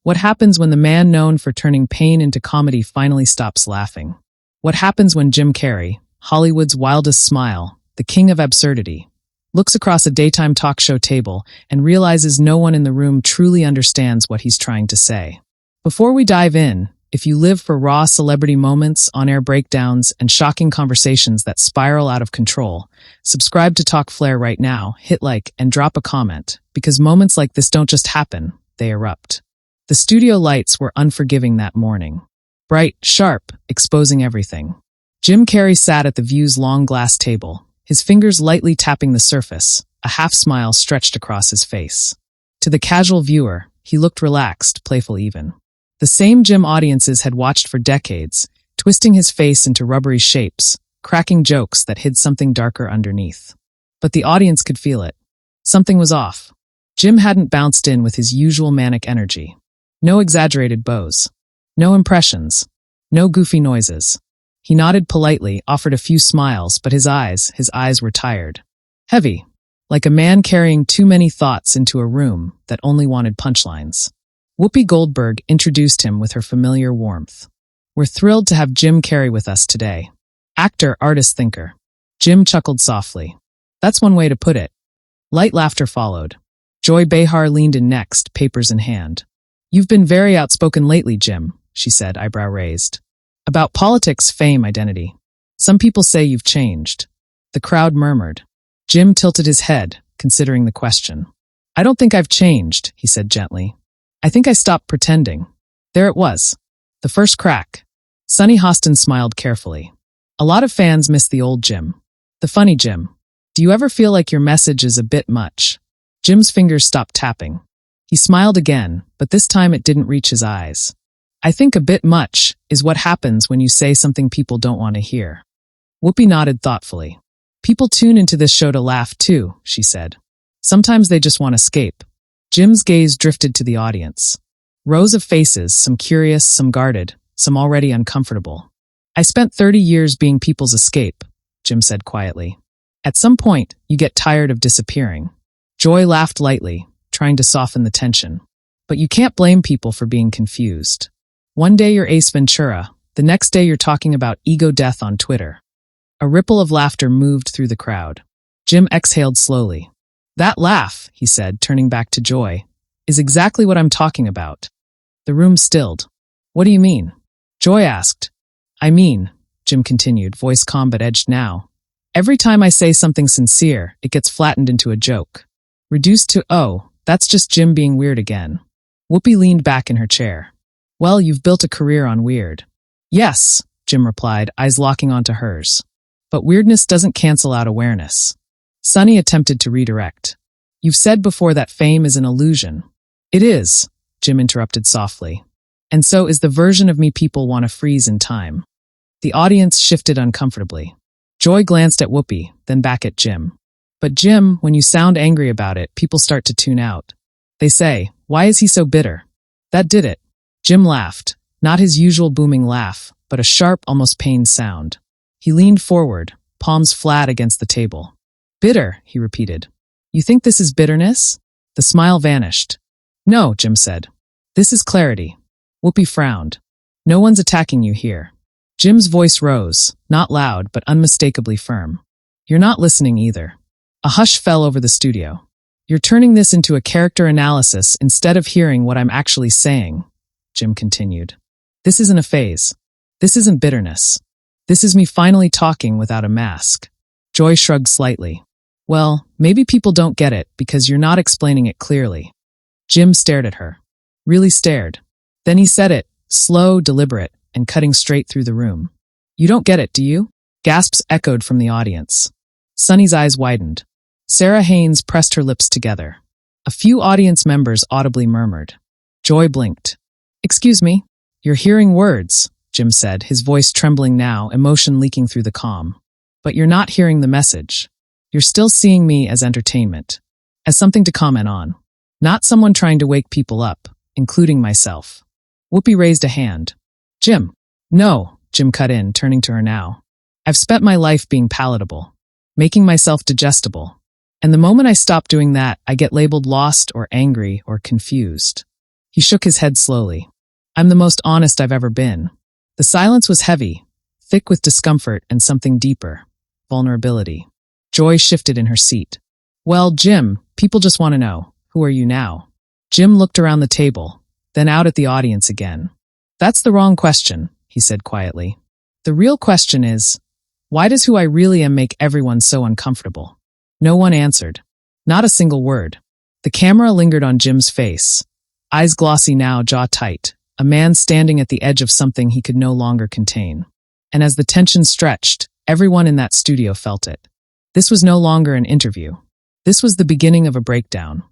What happens when the man known for turning pain into comedy finally stops laughing? What happens when Jim Carrey, Hollywood's wildest smile, the king of absurdity, looks across a daytime talk show table and realizes no one in the room truly understands what he's trying to say? Before we dive in, if you live for raw celebrity moments, on-air breakdowns, and shocking conversations that spiral out of control, subscribe to Talk Flair right now, hit like, and drop a comment, because moments like this don't just happen, they erupt. The studio lights were unforgiving that morning. Bright, sharp, exposing everything. Jim Carrey sat at the View's long glass table, his fingers lightly tapping the surface, a half-smile stretched across his face. To the casual viewer, he looked relaxed, playful even. The same Jim audiences had watched for decades, twisting his face into rubbery shapes, cracking jokes that hid something darker underneath. But the audience could feel it. Something was off. Jim hadn't bounced in with his usual manic energy. No exaggerated bows. No impressions. No goofy noises. He nodded politely, offered a few smiles, but his eyes were tired. Heavy. Like a man carrying too many thoughts into a room that only wanted punchlines. Whoopi Goldberg introduced him with her familiar warmth. We're thrilled to have Jim Carrey with us today. Actor, artist, thinker. Jim chuckled softly. That's one way to put it. Light laughter followed. Joy Behar leaned in next, papers in hand. You've been very outspoken lately, Jim, she said, eyebrow raised. About politics, fame, identity. Some people say you've changed. The crowd murmured. Jim tilted his head, considering the question. I don't think I've changed, he said gently. I think I stopped pretending. There it was. The first crack. Sonny Hostin smiled carefully. A lot of fans miss the old Jim. The funny Jim. Do you ever feel like your message is a bit much? Jim's fingers stopped tapping. He smiled again, but this time it didn't reach his eyes. I think a bit much is what happens when you say something people don't want to hear. Whoopi nodded thoughtfully. People tune into this show to laugh too, she said. Sometimes they just want to escape. Jim's gaze drifted to the audience. Rows of faces, some curious, some guarded, some already uncomfortable. I spent 30 years being people's escape, Jim said quietly. At some point, you get tired of disappearing. Joy laughed lightly, trying to soften the tension. But you can't blame people for being confused. One day you're Ace Ventura, the next day you're talking about ego death on Twitter. A ripple of laughter moved through the crowd. Jim exhaled slowly. That laugh, he said, turning back to Joy, is exactly what I'm talking about. The room stilled. What do you mean? Joy asked. I mean, Jim continued, voice calm but edged now. Every time I say something sincere, it gets flattened into a joke. Reduced to, oh, that's just Jim being weird again. Whoopi leaned back in her chair. Well, you've built a career on weird. Yes, Jim replied, eyes locking onto hers. But weirdness doesn't cancel out awareness. Sonny attempted to redirect. You've said before that fame is an illusion. It is, Jim interrupted softly. And so is the version of me people want to freeze in time. The audience shifted uncomfortably. Joy glanced at Whoopi, then back at Jim. But Jim, when you sound angry about it, people start to tune out. They say, why is he so bitter? That did it. Jim laughed, not his usual booming laugh, but a sharp, almost pained sound. He leaned forward, palms flat against the table. Bitter, he repeated. You think this is bitterness? The smile vanished. No, Jim said. This is clarity. Whoopi frowned. No one's attacking you here. Jim's voice rose, not loud but unmistakably firm. You're not listening either. A hush fell over the studio. You're turning this into a character analysis instead of hearing what I'm actually saying, Jim continued. This isn't a phase. This isn't bitterness. This is me finally talking without a mask. Joy shrugged slightly. Well, maybe people don't get it because you're not explaining it clearly. Jim stared at her. Really stared. Then he said it, slow, deliberate, and cutting straight through the room. You don't get it, do you? Gasps echoed from the audience. Sonny's eyes widened. Sarah Haynes pressed her lips together. A few audience members audibly murmured. Joy blinked. Excuse me? You're hearing words, Jim said, his voice trembling now, emotion leaking through the calm. But you're not hearing the message. You're still seeing me as entertainment. As something to comment on. Not someone trying to wake people up, including myself. Whoopi raised a hand. Jim. No, Jim cut in, turning to her now. I've spent my life being palatable. Making myself digestible. And the moment I stop doing that, I get labeled lost or angry or confused. He shook his head slowly. I'm the most honest I've ever been. The silence was heavy, thick with discomfort and something deeper. Vulnerability. Joy shifted in her seat. Well, Jim, people just want to know, who are you now? Jim looked around the table, then out at the audience again. That's the wrong question, he said quietly. The real question is, why does who I really am make everyone so uncomfortable? No one answered. Not a single word. The camera lingered on Jim's face. Eyes glossy now, jaw tight. A man standing at the edge of something he could no longer contain. And as the tension stretched, everyone in that studio felt it. This was no longer an interview. This was the beginning of a breakdown.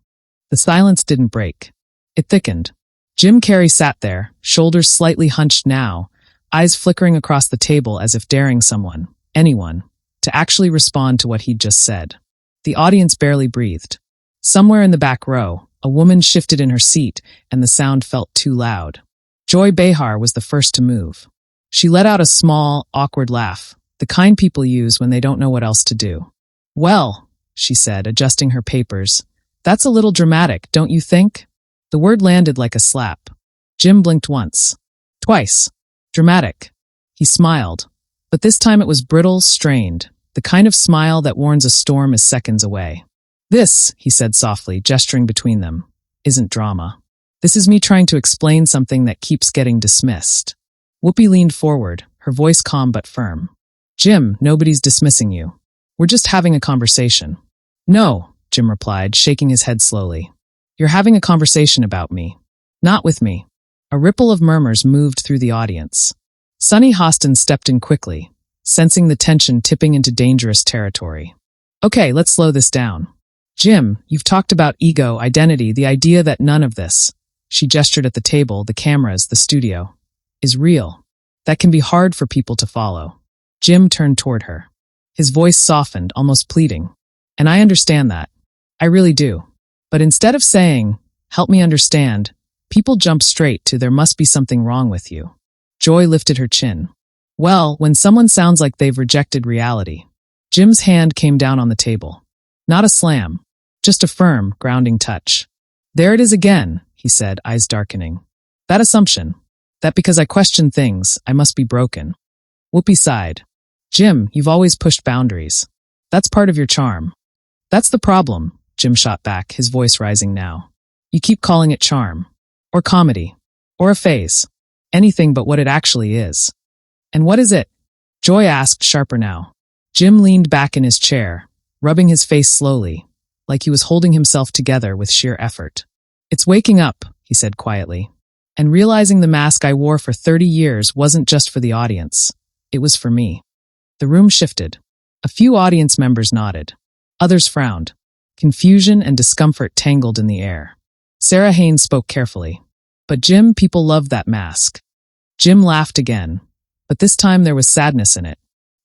The silence didn't break. It thickened. Jim Carrey sat there, shoulders slightly hunched now, eyes flickering across the table as if daring someone, anyone, to actually respond to what he'd just said. The audience barely breathed. Somewhere in the back row, a woman shifted in her seat, and the sound felt too loud. Joy Behar was the first to move. She let out a small, awkward laugh, the kind people use when they don't know what else to do. Well, she said, adjusting her papers, that's a little dramatic, don't you think? The word landed like a slap. Jim blinked once. Twice. Dramatic. He smiled. But this time it was brittle, strained, the kind of smile that warns a storm is seconds away. This, he said softly, gesturing between them, isn't drama. This is me trying to explain something that keeps getting dismissed. Whoopi leaned forward, her voice calm but firm. Jim, nobody's dismissing you. We're just having a conversation. No, Jim replied, shaking his head slowly. You're having a conversation about me. Not with me. A ripple of murmurs moved through the audience. Sonny Hostin stepped in quickly, sensing the tension tipping into dangerous territory. Okay, let's slow this down. Jim, you've talked about ego, identity, the idea that none of this, she gestured at the table, the cameras, the studio, is real. That can be hard for people to follow. Jim turned toward her. His voice softened, almost pleading. And I understand that. I really do. But instead of saying, help me understand, people jump straight to there must be something wrong with you. Joy lifted her chin. Well, when someone sounds like they've rejected reality. Jim's hand came down on the table. Not a slam, just a firm, grounding touch. There it is again, he said, eyes darkening. That assumption, that because I question things, I must be broken. Whoopi sighed. Jim, you've always pushed boundaries. That's part of your charm. That's the problem, Jim shot back, his voice rising now. You keep calling it charm. Or comedy. Or a phase. Anything but what it actually is. And what is it? Joy asked, sharper now. Jim leaned back in his chair, rubbing his face slowly, like he was holding himself together with sheer effort. It's waking up, he said quietly, and realizing the mask I wore for 30 years wasn't just for the audience. It was for me. The room shifted. A few audience members nodded. Others frowned. Confusion and discomfort tangled in the air. Sarah Haynes spoke carefully. But Jim, people loved that mask. Jim laughed again, but this time there was sadness in it.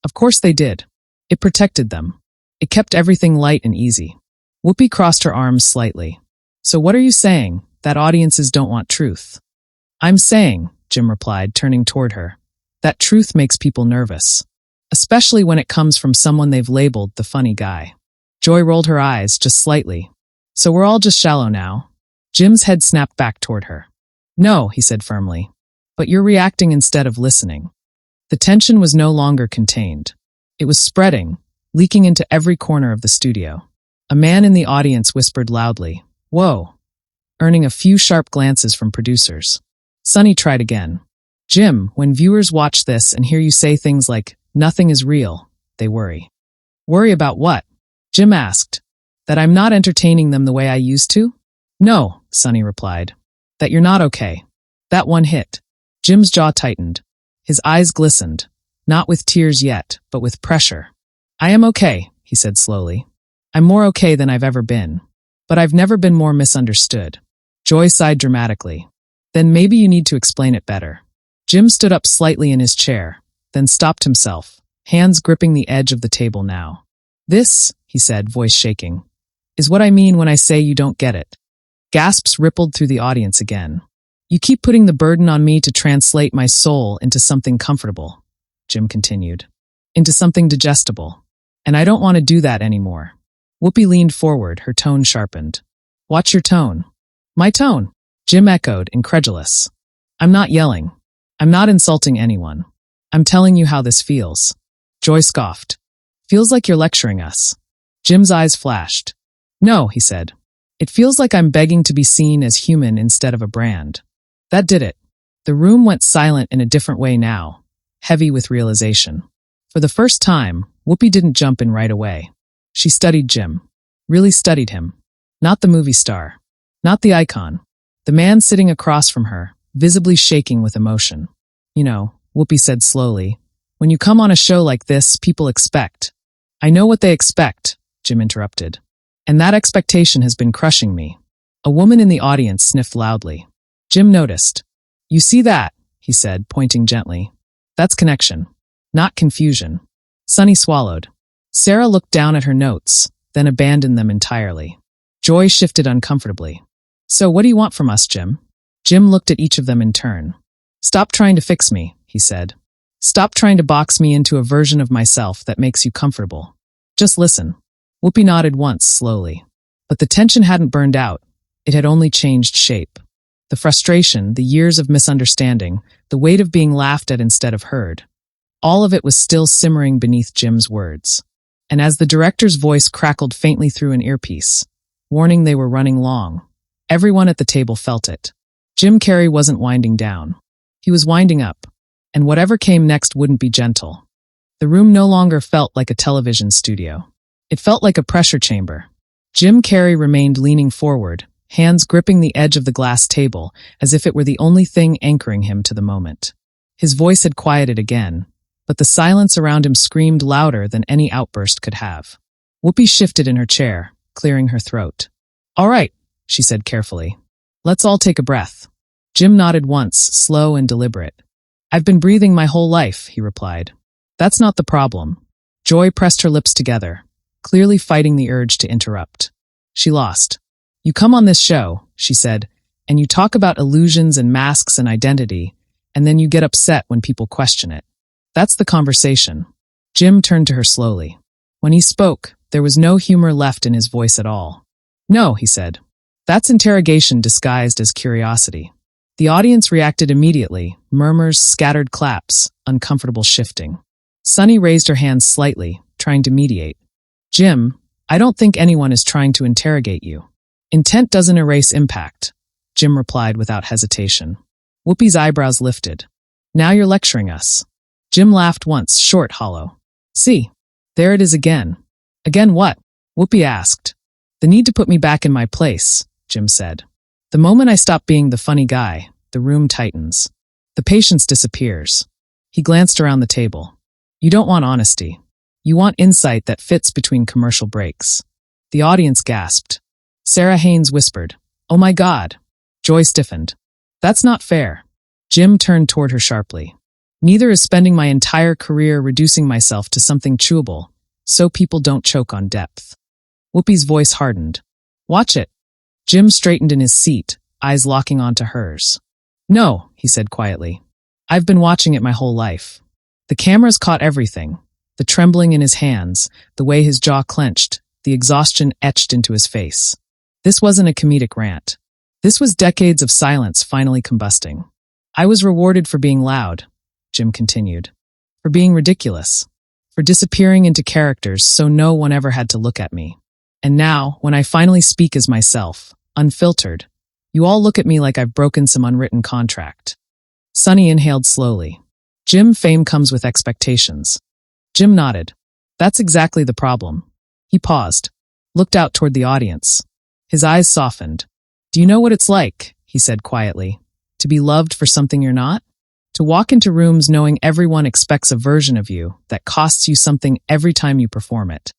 Of course they did. It protected them. It kept everything light and easy. Whoopi crossed her arms slightly. So what are you saying? That audiences don't want truth? I'm saying, Jim replied, turning toward her, that truth makes people nervous. Especially when it comes from someone they've labeled the funny guy. Joy rolled her eyes just slightly. So we're all just shallow now? Jim's head snapped back toward her. No, he said firmly. But you're reacting instead of listening. The tension was no longer contained. It was spreading, leaking into every corner of the studio. A man in the audience whispered loudly, Whoa, earning a few sharp glances from producers. Sonny tried again. Jim, when viewers watch this and hear you say things like, nothing is real, they worry. Worry about what? Jim asked. That I'm not entertaining them the way I used to? No, Sonny replied. That you're not okay. That one hit. Jim's jaw tightened. His eyes glistened, not with tears yet, but with pressure. I am okay, he said slowly. I'm more okay than I've ever been. But I've never been more misunderstood. Joy sighed dramatically. Then maybe you need to explain it better. Jim stood up slightly in his chair, then stopped himself, hands gripping the edge of the table now. This, he said, voice shaking, is what I mean when I say you don't get it. Gasps rippled through the audience again. You keep putting the burden on me to translate my soul into something comfortable, Jim continued, into something digestible. And I don't want to do that anymore. Whoopi leaned forward, her tone sharpened. Watch your tone. My tone. Jim echoed, incredulous. I'm not yelling. I'm not insulting anyone. I'm telling you how this feels. Joy scoffed. Feels like you're lecturing us. Jim's eyes flashed. No, he said. It feels like I'm begging to be seen as human instead of a brand. That did it. The room went silent in a different way now, heavy with realization. For the first time, Whoopi didn't jump in right away. She studied Jim. Really studied him. Not the movie star. Not the icon. The man sitting across from her, visibly shaking with emotion. You know, Whoopi said slowly, when you come on a show like this, people expect. I know what they expect, Jim interrupted. And that expectation has been crushing me. A woman in the audience sniffed loudly. Jim noticed. You see that, he said, pointing gently. That's connection, not confusion. Sunny swallowed. Sarah looked down at her notes, then abandoned them entirely. Joy shifted uncomfortably. So what do you want from us, Jim? Jim looked at each of them in turn. Stop trying to fix me, he said. Stop trying to box me into a version of myself that makes you comfortable. Just listen. Whoopi nodded once, slowly. But the tension hadn't burned out. It had only changed shape. The frustration, the years of misunderstanding, the weight of being laughed at instead of heard. All of it was still simmering beneath Jim's words. And as the director's voice crackled faintly through an earpiece, warning they were running long, everyone at the table felt it. Jim Carrey wasn't winding down. He was winding up, and whatever came next wouldn't be gentle. The room no longer felt like a television studio. It felt like a pressure chamber. Jim Carrey remained leaning forward, hands gripping the edge of the glass table, as if it were the only thing anchoring him to the moment. His voice had quieted again, but the silence around him screamed louder than any outburst could have. Whoopi shifted in her chair, clearing her throat. All right, she said carefully. Let's all take a breath. Jim nodded once, slow and deliberate. I've been breathing my whole life, he replied. That's not the problem. Joy pressed her lips together, clearly fighting the urge to interrupt. She lost. You come on this show, she said, and you talk about illusions and masks and identity, and then you get upset when people question it. That's the conversation. Jim turned to her slowly. When he spoke, there was no humor left in his voice at all. No, he said. That's interrogation disguised as curiosity. The audience reacted immediately, murmurs, scattered claps, uncomfortable shifting. Sunny raised her hands slightly, trying to mediate. Jim, I don't think anyone is trying to interrogate you. Intent doesn't erase impact, Jim replied without hesitation. Whoopi's eyebrows lifted. Now you're lecturing us. Jim laughed once, short, hollow. See, there it is again. Again what? Whoopi asked. The need to put me back in my place, Jim said. The moment I stop being the funny guy, the room tightens. The patience disappears. He glanced around the table. You don't want honesty. You want insight that fits between commercial breaks. The audience gasped. Sarah Haynes whispered, Oh my God. Joy stiffened. That's not fair. Jim turned toward her sharply. Neither is spending my entire career reducing myself to something chewable, so people don't choke on depth. Whoopi's voice hardened. Watch it. Jim straightened in his seat, eyes locking onto hers. No, he said quietly. I've been watching it my whole life. The cameras caught everything. The trembling in his hands, the way his jaw clenched, the exhaustion etched into his face. This wasn't a comedic rant. This was decades of silence finally combusting. I was rewarded for being loud, Jim continued. For being ridiculous. For disappearing into characters so no one ever had to look at me. And now, when I finally speak as myself, unfiltered, you all look at me like I've broken some unwritten contract. Sunny inhaled slowly. Jim, fame comes with expectations. Jim nodded. That's exactly the problem. He paused, looked out toward the audience. His eyes softened. Do you know what it's like, he said quietly, to be loved for something you're not? To walk into rooms knowing everyone expects a version of you that costs you something every time you perform it.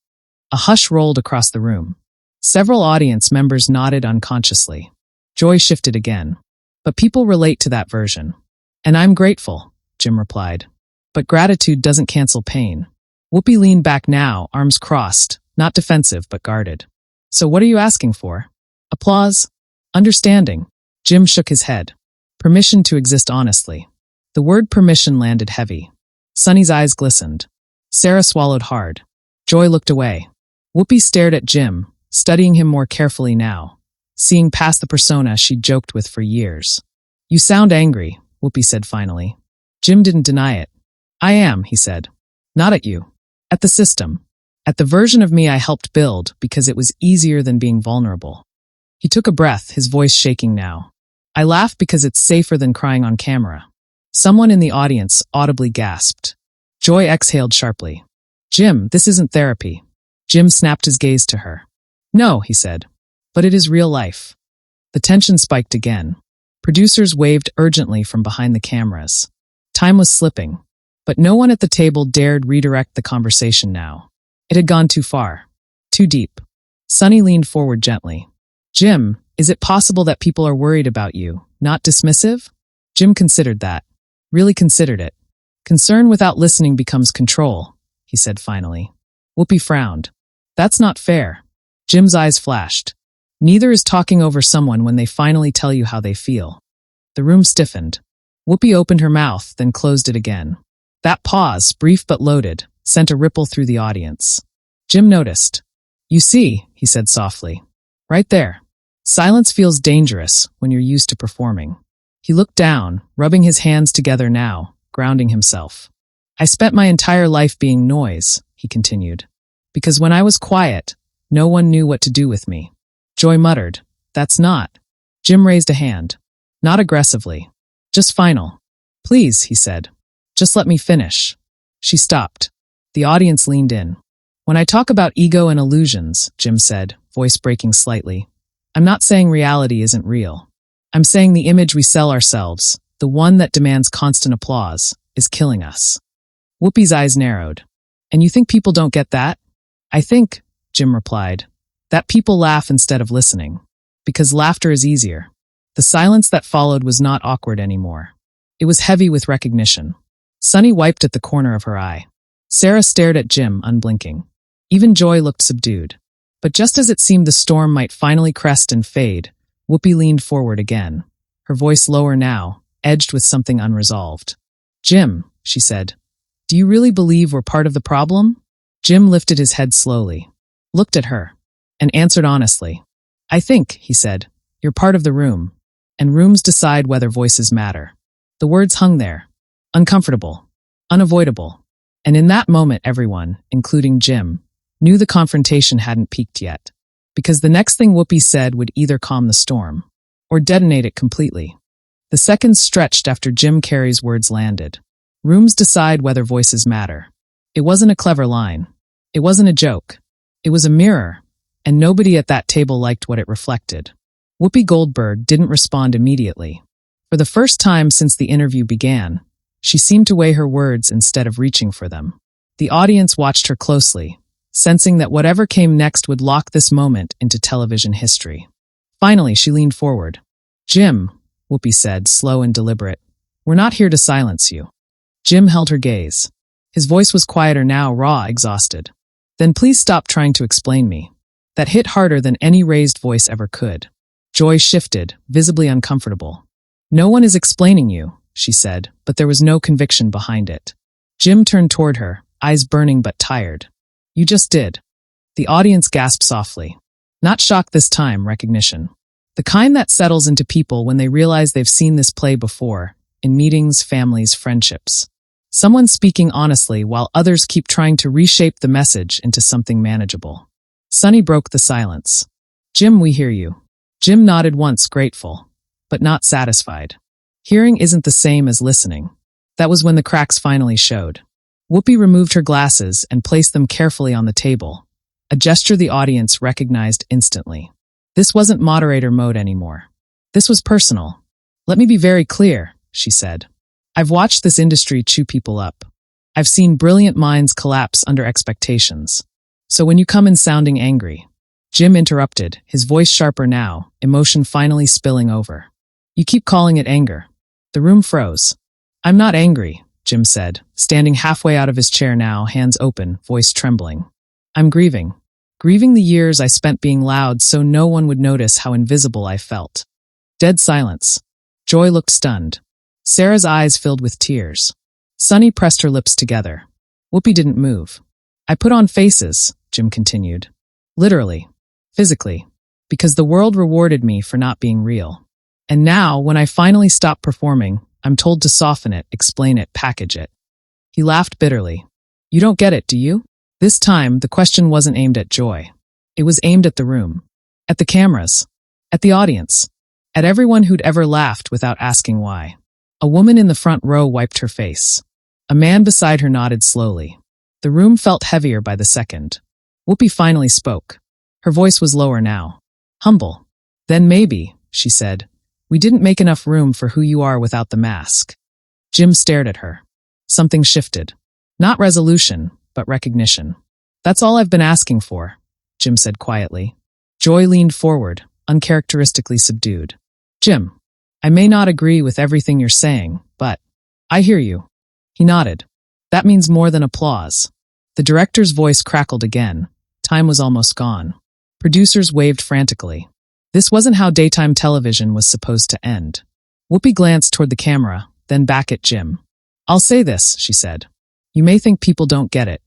A hush rolled across the room. Several audience members nodded unconsciously. Joy shifted again. But people relate to that version. And I'm grateful, Jim replied. But gratitude doesn't cancel pain. Whoopi leaned back now, arms crossed, not defensive but guarded. So what are you asking for? Applause? Understanding? Jim shook his head. Permission to exist honestly. The word permission landed heavy. Sunny's eyes glistened. Sarah swallowed hard. Joy looked away. Whoopi stared at Jim, studying him more carefully now. seeing past the persona she'd joked with for years. "You sound angry," Whoopi said finally. Jim didn't deny it. "I am," he said. "Not at you. At the system. At the version of me I helped build because it was easier than being vulnerable." He took a breath, his voice shaking now. "I laugh because it's safer than crying on camera." Someone in the audience audibly gasped. Joy exhaled sharply. "Jim, this isn't therapy." Jim snapped his gaze to her. "No," he said. "But it is real life." The tension spiked again. Producers waved urgently from behind the cameras. Time was slipping, but no one at the table dared redirect the conversation now. It had gone too far, too deep. Sonny leaned forward gently. "Jim, is it possible that people are worried about you, not dismissive?" Jim considered that. Really considered it. "Concern without listening becomes control," he said finally. Whoopi frowned. "That's not fair." Jim's eyes flashed. "Neither is talking over someone when they finally tell you how they feel." The room stiffened. Whoopi opened her mouth, then closed it again. That pause, brief but loaded, sent a ripple through the audience. Jim noticed. "You see," he said softly. "Right there. Silence feels dangerous when you're used to performing." He looked down, rubbing his hands together now, grounding himself. "I spent my entire life being noise," he continued. "Because when I was quiet, no one knew what to do with me." Joy muttered, "That's not." Jim raised a hand. Not aggressively. "Just final." "Please," he said. "Just let me finish." She stopped. The audience leaned in. "When I talk about ego and illusions," Jim said, voice breaking slightly, "I'm not saying reality isn't real. I'm saying the image we sell ourselves, the one that demands constant applause, is killing us." Whoopi's eyes narrowed. "And you think people don't get that?" "I think," Jim replied, "that people laugh instead of listening. Because laughter is easier." The silence that followed was not awkward anymore. It was heavy with recognition. Sonny wiped at the corner of her eye. Sarah stared at Jim, unblinking. Even Joy looked subdued. But just as it seemed the storm might finally crest and fade, Whoopi leaned forward again, her voice lower now, edged with something unresolved. "Jim," she said, "do you really believe we're part of the problem?" Jim lifted his head slowly, looked at her, and answered honestly. "I think," he said, "you're part of the room, and rooms decide whether voices matter." The words hung there, uncomfortable, unavoidable, and in that moment everyone, including Jim, knew the confrontation hadn't peaked yet, because the next thing Whoopi said would either calm the storm or detonate it completely. The seconds stretched after Jim Carrey's words landed. Rooms decide whether voices matter. It wasn't a clever line. It wasn't a joke. It was a mirror, and nobody at that table liked what it reflected. Whoopi Goldberg didn't respond immediately. For the first time since the interview began, she seemed to weigh her words instead of reaching for them. The audience watched her closely, sensing that whatever came next would lock this moment into television history. Finally, she leaned forward. "Jim," Whoopi said, slow and deliberate, "we're not here to silence you." Jim held her gaze. His voice was quieter now, raw, exhausted. "Then please stop trying to explain me." That hit harder than any raised voice ever could. Joy shifted, visibly uncomfortable. "No one is explaining you," she said, but there was no conviction behind it. Jim turned toward her, eyes burning but tired. "You just did." The audience gasped softly. Not shock this time, recognition. The kind that settles into people when they realize they've seen this play before, in meetings, families, friendships. Someone speaking honestly while others keep trying to reshape the message into something manageable. Sonny broke the silence. "Jim, we hear you." Jim nodded once, grateful, but not satisfied. Hearing isn't the same as listening. That was when the cracks finally showed. Whoopi removed her glasses and placed them carefully on the table, a gesture the audience recognized instantly. This wasn't moderator mode anymore. This was personal. "Let me be very clear," she said. "I've watched this industry chew people up. I've seen brilliant minds collapse under expectations. So when you come in sounding angry..." Jim interrupted, his voice sharper now, emotion finally spilling over. "You keep calling it anger." The room froze. "I'm not angry," Jim said, standing halfway out of his chair now, hands open, voice trembling. "I'm grieving. Grieving the years I spent being loud so no one would notice how invisible I felt." Dead silence. Joy looked stunned. Sarah's eyes filled with tears. Sonny pressed her lips together. Whoopi didn't move. "I put on faces," Jim continued. "Literally. Physically. Because the world rewarded me for not being real. And now, when I finally stop performing, I'm told to soften it, explain it, package it. He laughed bitterly. You don't get it, do you? This time, the question wasn't aimed at Joy. It was aimed at the room. At the cameras. At the audience. At everyone who'd ever laughed without asking why. A woman in the front row wiped her face. A man beside her nodded slowly. The room felt heavier by the second. Whoopi finally spoke. Her voice was lower now. Humble. Then maybe, she said, we didn't make enough room for who you are without the mask. Jim stared at her. Something shifted. Not resolution, but recognition. That's all I've been asking for, Jim said quietly. Joy leaned forward, uncharacteristically subdued. Jim, I may not agree with everything you're saying, but I hear you. He nodded. That means more than applause. The director's voice crackled again. Time was almost gone. Producers waved frantically. This wasn't how daytime television was supposed to end. Whoopi glanced toward the camera, then back at Jim. I'll say this, she said. You may think people don't get it,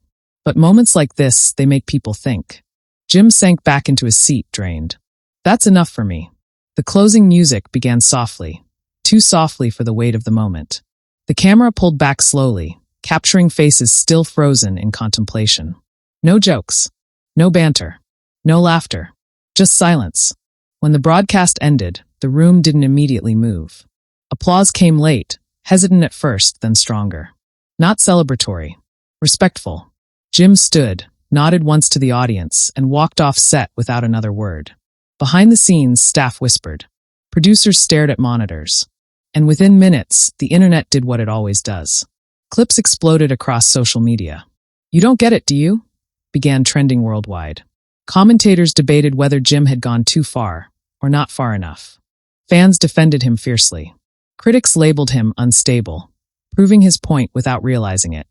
but moments like this, they make people think. Jim sank back into his seat, drained. That's enough for me. The closing music began softly, too softly for the weight of the moment. The camera pulled back slowly, capturing faces still frozen in contemplation. No jokes. No banter. No laughter. Just silence. When the broadcast ended, the room didn't immediately move. Applause came late, hesitant at first, then stronger. Not celebratory. Respectful. Jim stood, nodded once to the audience, and walked off set without another word. Behind the scenes, staff whispered. Producers stared at monitors. And within minutes, the internet did what it always does. Clips exploded across social media. You don't get it, do you? Began trending worldwide. Commentators debated whether Jim had gone too far, or not far enough. Fans defended him fiercely. Critics labeled him unstable, proving his point without realizing it.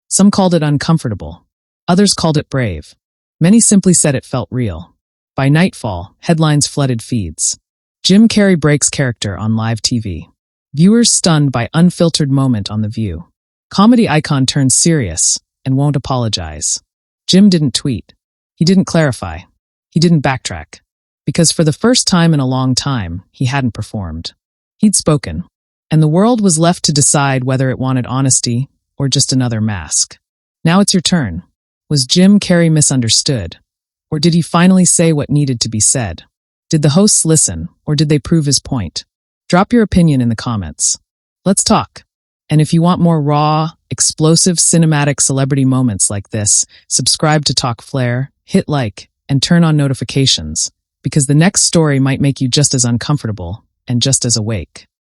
Some called it uncomfortable. Others called it brave. Many simply said it felt real. By nightfall, headlines flooded feeds. Jim Carrey breaks character on live TV. Viewers stunned by unfiltered moment on The View. Comedy icon turns serious and won't apologize. Jim didn't tweet. He didn't clarify. He didn't backtrack. Because for the first time in a long time, he hadn't performed. He'd spoken. And the world was left to decide whether it wanted honesty or just another mask. Now it's your turn. Was Jim Carrey misunderstood? Or did he finally say what needed to be said? Did the hosts listen, or did they prove his point? Drop your opinion in the comments. Let's talk. And if you want more raw, explosive, cinematic celebrity moments like this, subscribe to Talk Flair, hit like, and turn on notifications, because the next story might make you just as uncomfortable and just as awake.